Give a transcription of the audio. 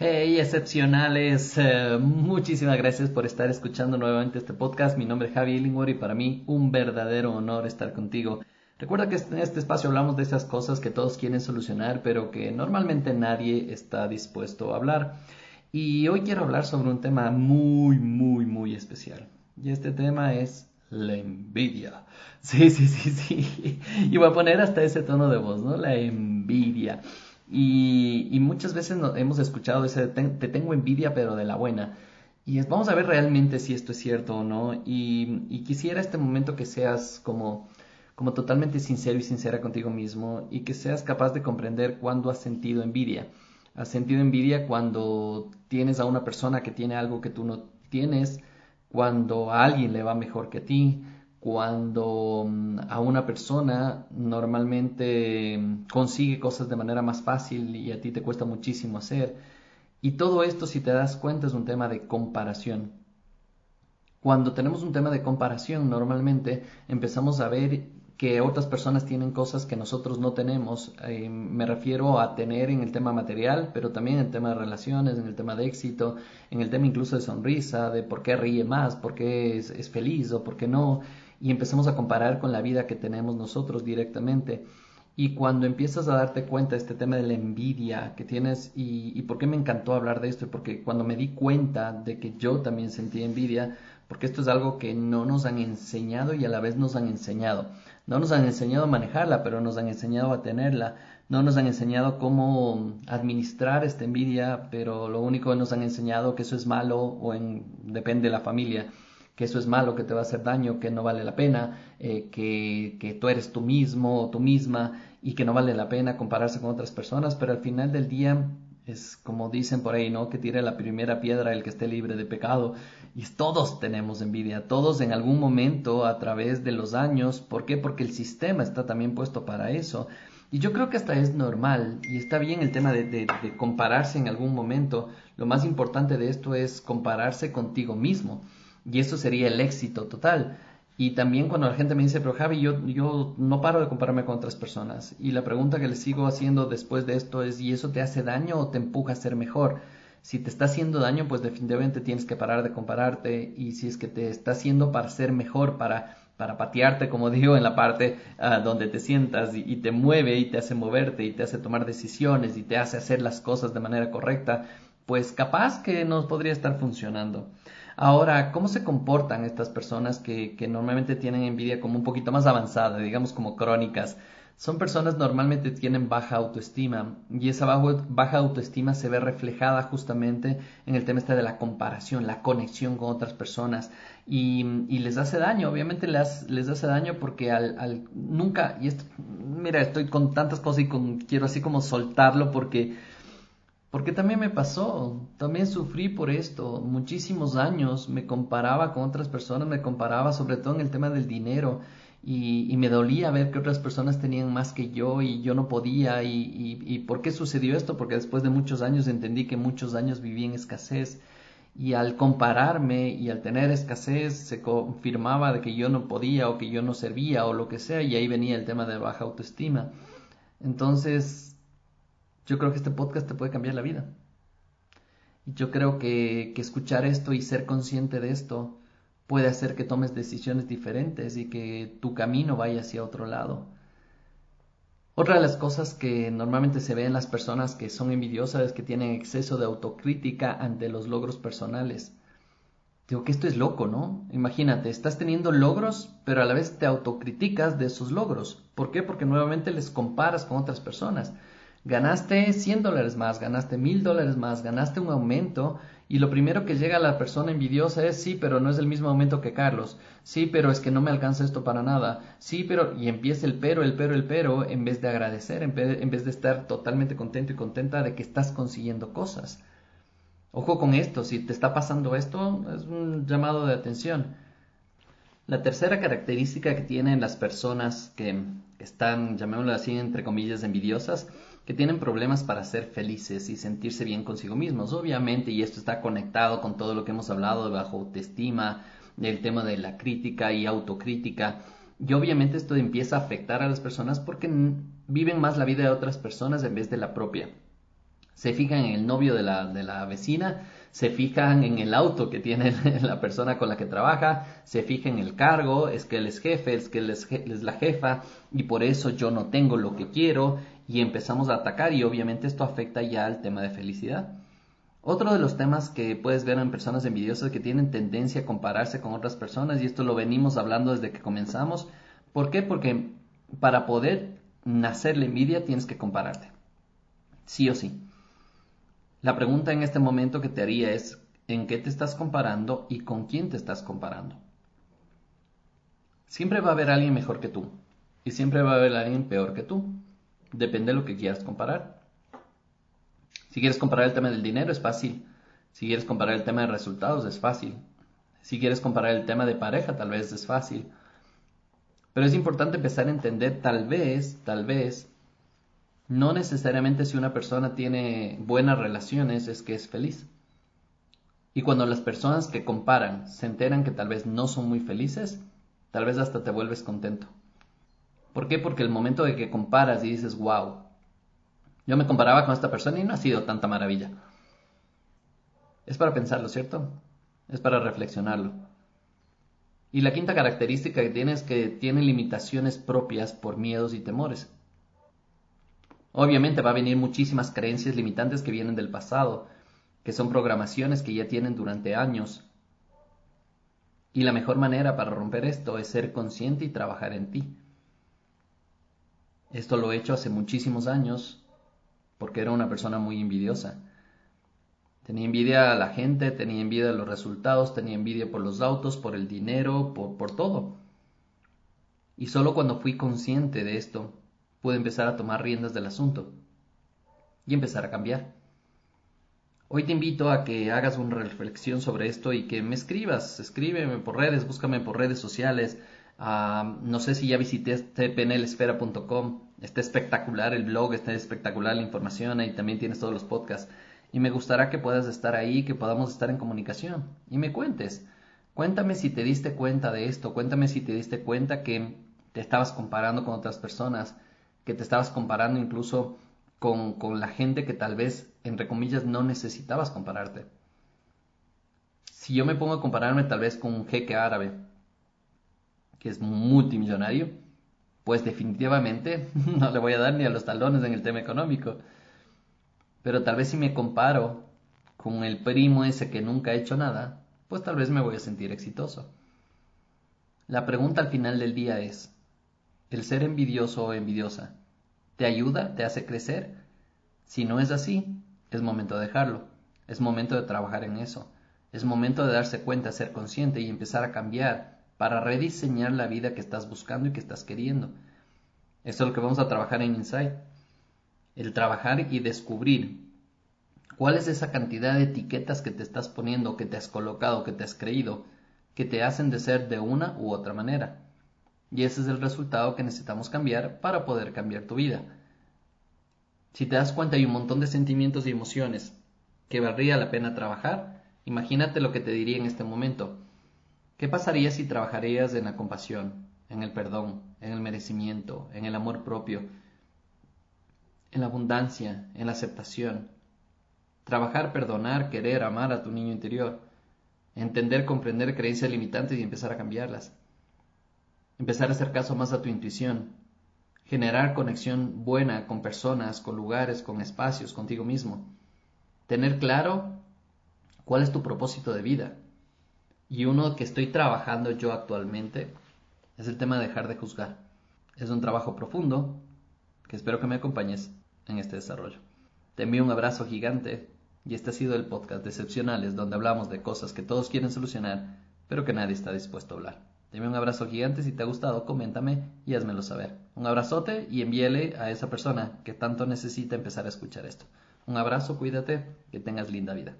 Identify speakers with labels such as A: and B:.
A: Hey, excepcionales, muchísimas gracias por estar escuchando nuevamente este podcast. Mi nombre es Javi Illingworth y para mí un verdadero honor estar contigo. Recuerda que en este espacio hablamos de esas cosas que todos quieren solucionar, pero que normalmente nadie está dispuesto a hablar. Y hoy quiero hablar sobre un tema muy especial. Y este tema es la envidia. Sí. Y voy a poner hasta ese tono de voz, ¿no? La envidia. Y muchas veces hemos escuchado ese te tengo envidia, pero de la buena. Vamos a ver realmente si esto es cierto o no. Y quisiera este momento que seas como totalmente sincero y sincera contigo mismo y que seas capaz de comprender cuándo has sentido envidia. Has sentido envidia cuando tienes a una persona que tiene algo que tú no tienes, cuando a alguien le va mejor que a ti, cuando a una persona normalmente consigue cosas de manera más fácil y a ti te cuesta muchísimo hacer. Y todo esto, si te das cuenta, es un tema de comparación. Cuando tenemos un tema de comparación, normalmente empezamos a ver que otras personas tienen cosas que nosotros no tenemos. Me refiero a tener en el tema material, pero también en el tema de relaciones, en el tema de éxito, en el tema incluso de sonrisa, de por qué ríe más, por qué es feliz o por qué no. Y empezamos a comparar con la vida que tenemos nosotros directamente. Y cuando empiezas a darte cuenta de este tema de la envidia que tienes, y por qué me encantó hablar de esto, porque cuando me di cuenta de que yo también sentí envidia, porque esto es algo que no nos han enseñado y a la vez nos han enseñado. No nos han enseñado a manejarla, pero nos han enseñado a tenerla. No nos han enseñado cómo administrar esta envidia, pero lo único que nos han enseñado que eso es malo depende de la familia, que eso es malo, que te va a hacer daño, que no vale la pena, que tú eres tú mismo o tú misma y que no vale la pena compararse con otras personas, pero al final del día es como dicen por ahí, ¿no? Que tire la primera piedra el que esté libre de pecado. Y todos tenemos envidia, todos en algún momento a través de los años. ¿Por qué? Porque el sistema está también puesto para eso. Y yo creo que hasta es normal y está bien el tema de compararse en algún momento. Lo más importante de esto es compararse contigo mismo. Y eso sería el éxito total. Y también cuando la gente me dice, pero Javi, yo no paro de compararme con otras personas. Y la pregunta que les sigo haciendo después de esto es, ¿y eso te hace daño o te empuja a ser mejor? Si te está haciendo daño, pues definitivamente tienes que parar de compararte. Y si es que te está haciendo para ser mejor, para patearte, como digo, en la parte donde te sientas y te mueve y te hace moverte y te hace tomar decisiones y te hace hacer las cosas de manera correcta, pues capaz que no podría estar funcionando. Ahora, ¿cómo se comportan estas personas que normalmente tienen envidia como un poquito más avanzada, digamos como crónicas? Son personas normalmente tienen baja autoestima y esa baja autoestima se ve reflejada justamente en el tema este de la comparación, la conexión con otras personas y les hace daño, obviamente les hace daño porque al nunca, y esto, mira, estoy con tantas cosas y quiero así como soltarlo porque también me pasó, también sufrí por esto, muchísimos años me comparaba con otras personas, me comparaba sobre todo en el tema del dinero y me dolía ver que otras personas tenían más que yo y yo no podía y ¿por qué sucedió esto? Porque después de muchos años entendí que muchos años viví en escasez y al compararme y al tener escasez se confirmaba de que yo no podía o que yo no servía o lo que sea y ahí venía el tema de baja autoestima. Entonces yo creo que este podcast te puede cambiar la vida. Y yo creo que escuchar esto y ser consciente de esto puede hacer que tomes decisiones diferentes y que tu camino vaya hacia otro lado. Otra de las cosas que normalmente se ve en las personas que son envidiosas es que tienen exceso de autocrítica ante los logros personales. Digo que esto es loco, ¿no? Imagínate, estás teniendo logros, pero a la vez te autocriticas de esos logros. ¿Por qué? Porque nuevamente les comparas con otras personas. Ganaste $100 más, ganaste $1000 más, ganaste un aumento y lo primero que llega a la persona envidiosa es sí, pero no es el mismo aumento que Carlos. Sí, pero es que no me alcanza esto para nada. Sí, pero y empieza el pero en vez de agradecer, en vez de estar totalmente contento y contenta de que estás consiguiendo cosas. Ojo con esto, si te está pasando esto, es un llamado de atención. La tercera característica que tienen las personas que están, llamémoslo así, entre comillas, envidiosas, que tienen problemas para ser felices y sentirse bien consigo mismos. Obviamente, y esto está conectado con todo lo que hemos hablado de bajo autoestima, del tema de la crítica y autocrítica. Y obviamente esto empieza a afectar a las personas porque viven más la vida de otras personas en vez de la propia. Se fijan en el novio de la vecina, se fijan en el auto que tiene la persona con la que trabaja, se fijan en el cargo, es que él es jefe, es que él es la jefa y por eso yo no tengo lo que quiero y empezamos a atacar y obviamente esto afecta ya al tema de felicidad. Otro de los temas que puedes ver en personas envidiosas que tienen tendencia a compararse con otras personas y esto lo venimos hablando desde que comenzamos. ¿Por qué? Porque para poder nacer la envidia tienes que compararte, sí o sí. La pregunta en este momento que te haría es, ¿en qué te estás comparando y con quién te estás comparando? Siempre va a haber alguien mejor que tú y siempre va a haber alguien peor que tú. Depende de lo que quieras comparar. Si quieres comparar el tema del dinero es fácil. Si quieres comparar el tema de resultados es fácil. Si quieres comparar el tema de pareja tal vez es fácil. Pero es importante empezar a entender tal vez, no necesariamente si una persona tiene buenas relaciones es que es feliz. Y cuando las personas que comparan se enteran que tal vez no son muy felices, tal vez hasta te vuelves contento. ¿Por qué? Porque el momento de que comparas y dices, wow, yo me comparaba con esta persona y no ha sido tanta maravilla. Es para pensarlo, ¿cierto? Es para reflexionarlo. Y la quinta característica que tiene es que tiene limitaciones propias por miedos y temores. Obviamente va a venir muchísimas creencias limitantes que vienen del pasado, que son programaciones que ya tienen durante años. Y la mejor manera para romper esto es ser consciente y trabajar en ti. Esto lo he hecho hace muchísimos años porque era una persona muy envidiosa. Tenía envidia a la gente, tenía envidia de los resultados, tenía envidia por los autos, por el dinero, por todo. Y solo cuando fui consciente de esto, pude empezar a tomar riendas del asunto y empezar a cambiar. Hoy te invito a que hagas una reflexión sobre esto y que me escribas, escríbeme por redes, búscame por redes sociales. No sé si ya visité pnlesfera.com, está espectacular el blog, está espectacular la información, ahí también tienes todos los podcasts. Y me gustará que puedas estar ahí, que podamos estar en comunicación y me cuentes. Cuéntame si te diste cuenta de esto, cuéntame si te diste cuenta que te estabas comparando con otras personas, que te estabas comparando incluso con la gente que tal vez, entre comillas, no necesitabas compararte. Si yo me pongo a compararme tal vez con un jeque árabe, que es multimillonario, pues definitivamente no le voy a dar ni a los talones en el tema económico. Pero tal vez si me comparo con el primo ese que nunca ha hecho nada, pues tal vez me voy a sentir exitoso. La pregunta al final del día es, ¿el ser envidioso o envidiosa te ayuda, te hace crecer? Si no es así, es momento de dejarlo, es momento de trabajar en eso, es momento de darse cuenta, ser consciente y empezar a cambiar para rediseñar la vida que estás buscando y que estás queriendo. Esto es lo que vamos a trabajar en Insight. El trabajar y descubrir cuál es esa cantidad de etiquetas que te estás poniendo, que te has colocado, que te has creído, que te hacen de ser de una u otra manera. Y ese es el resultado que necesitamos cambiar para poder cambiar tu vida. Si te das cuenta hay un montón de sentimientos y emociones que valdría la pena trabajar, imagínate lo que te diría en este momento. ¿Qué pasaría si trabajarías en la compasión, en el perdón, en el merecimiento, en el amor propio, en la abundancia, en la aceptación? Trabajar, perdonar, querer, amar a tu niño interior, entender, comprender creencias limitantes y empezar a cambiarlas. Empezar a hacer caso más a tu intuición, generar conexión buena con personas, con lugares, con espacios, contigo mismo. Tener claro cuál es tu propósito de vida. Y uno que estoy trabajando yo actualmente es el tema de dejar de juzgar. Es un trabajo profundo que espero que me acompañes en este desarrollo. Te envío un abrazo gigante y este ha sido el podcast de Excepcionales, donde hablamos de cosas que todos quieren solucionar, pero que nadie está dispuesto a hablar. Te envío un abrazo gigante, si te ha gustado, coméntame y házmelo saber. Un abrazote y envíele a esa persona que tanto necesita empezar a escuchar esto. Un abrazo, cuídate, que tengas linda vida.